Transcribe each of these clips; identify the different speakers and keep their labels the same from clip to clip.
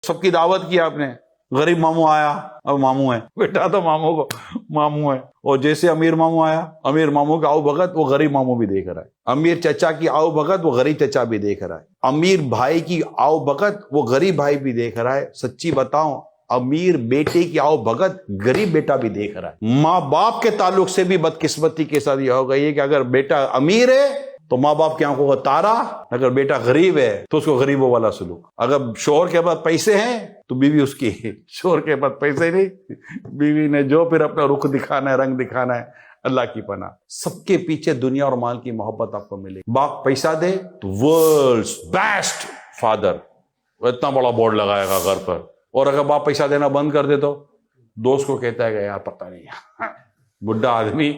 Speaker 1: سب کی دعوت کی آپ نے، غریب ماموں آیا، اب ماموں ہے، بیٹا تو ماموں کو ماموں ہے، اور جیسے امیر ماموں آیا، امیر ماموں کا آؤ بھگت وہ غریب ماموں بھی دیکھ رہا ہے، امیر چچا کی آؤ بھگت وہ غریب چچا بھی دیکھ رہا ہے، امیر بھائی کی آؤ بھگت وہ غریب بھائی بھی دیکھ رہا ہے۔ سچی بتاؤں، امیر بیٹے کی آؤ بھگت غریب بیٹا بھی دیکھ رہا ہے۔ ماں باپ کے تعلق سے بھی بدقسمتی کے ساتھ یہ ہو گئی ہے کہ اگر بیٹا امیر ہے تو ماں باپ کی آنکھوں کا تارا، اگر بیٹا غریب ہے تو اس کو غریبوں والا سلوک۔ اگر شوہر کے پاس پیسے ہیں تو بیوی اس کی، شوہر کے پاس پیسے نہیں، بیوی نے جو پھر اپنا رخ دکھانا ہے، رنگ دکھانا ہے، اللہ کی پناہ۔ سب کے پیچھے دنیا اور مال کی محبت آپ کو ملے گی۔ باپ پیسہ دے تو ورلڈز بیسٹ فادر، اتنا بڑا بورڈ لگائے گا گھر پر، اور اگر باپ پیسہ دینا بند کر دے تو دوست کو کہتا ہے کہ یار پتہ نہیں، بڈھا آدمی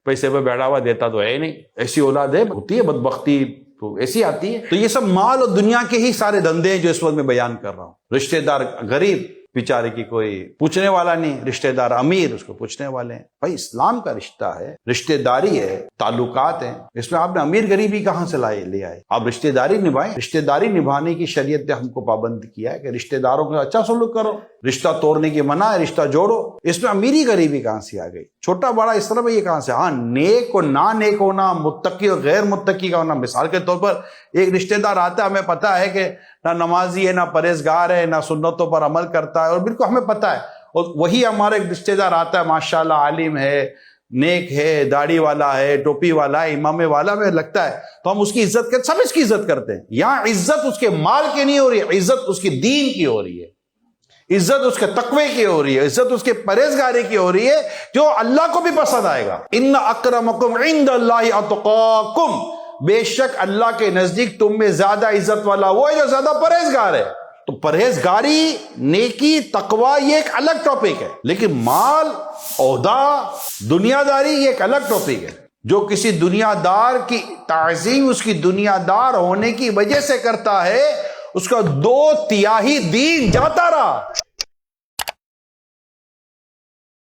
Speaker 1: پیسے پہ بیٹھا ہوا دیتا تو ہے نہیں، ایسی اولاد ہے، ہوتی ہے بدبختی تو ایسی آتی ہے۔ تو یہ سب مال اور دنیا کے ہی سارے دھندے ہیں جو اس وقت میں بیان کر رہا ہوں۔ رشتہ دار غریب بیچارے کی کوئی پوچھنے والا نہیں، رشتہ دار امیر اس کو پوچھنے والے ہیں۔ بھائی اسلام کا رشتہ ہے، رشتہ داری ہے، تعلقات ہیں، اس میں آپ نے امیر غریبی کہاں سے لے آئے؟ آپ رشتہ داری نبھائیں۔ رشتہ داری نبھانے کی شریعت نے ہم کو پابند کیا ہے کہ رشتہ داروں کا اچھا سلوک کرو، رشتہ توڑنے کی منع ہے، رشتہ جوڑو۔ اس میں امیری غریبی کہاں سے آ گئی؟ چھوٹا بڑا اس طرح یہ کہاں سے؟ ہاں، نیک اور نا نیک ہونا، متقی اور غیر متقی کا ہونا۔ مثال کے طور پر ایک رشتہ دار آتا ہے، ہمیں پتا ہے کہ نہ نمازی ہے، نہ پرہیزگار ہے، نہ سنتوں پر عمل کرتا ہے، اور بالکل ہمیں پتا ہے، اور وہی ہمارا ایک رشتہ دار آتا ہے، ماشاءاللہ عالم ہے، نیک ہے، داڑھی والا ہے، ٹوپی والا ہے، امامے والا میں لگتا ہے، تو ہم اس کی عزت کرتے، سب اس کی عزت کرتے ہیں۔ یہاں عزت اس کے مال کی نہیں ہو رہی ہے، عزت اس کی دین کی ہو رہی ہے، عزت اس کے تقوی کی ہو رہی ہے، عزت اس کے پرہیزگاری کی ہو رہی ہے، جو اللہ کو بھی پسند آئے گا۔ ان اکرمکم عند اللہ اتقاکم، بے شک اللہ کے نزدیک تم میں زیادہ عزت والا وہ ہے جو زیادہ پرہیزگار ہے۔ تو پرہیزگاری، نیکی، تقوی یہ ایک الگ ٹاپک ہے، لیکن مال، عہدہ، دنیا داری یہ ایک الگ ٹاپک ہے۔ جو کسی دنیا دار کی تعظیم اس کی دنیا دار ہونے کی وجہ سے کرتا ہے، اس کا 2/3 دین جاتا رہا۔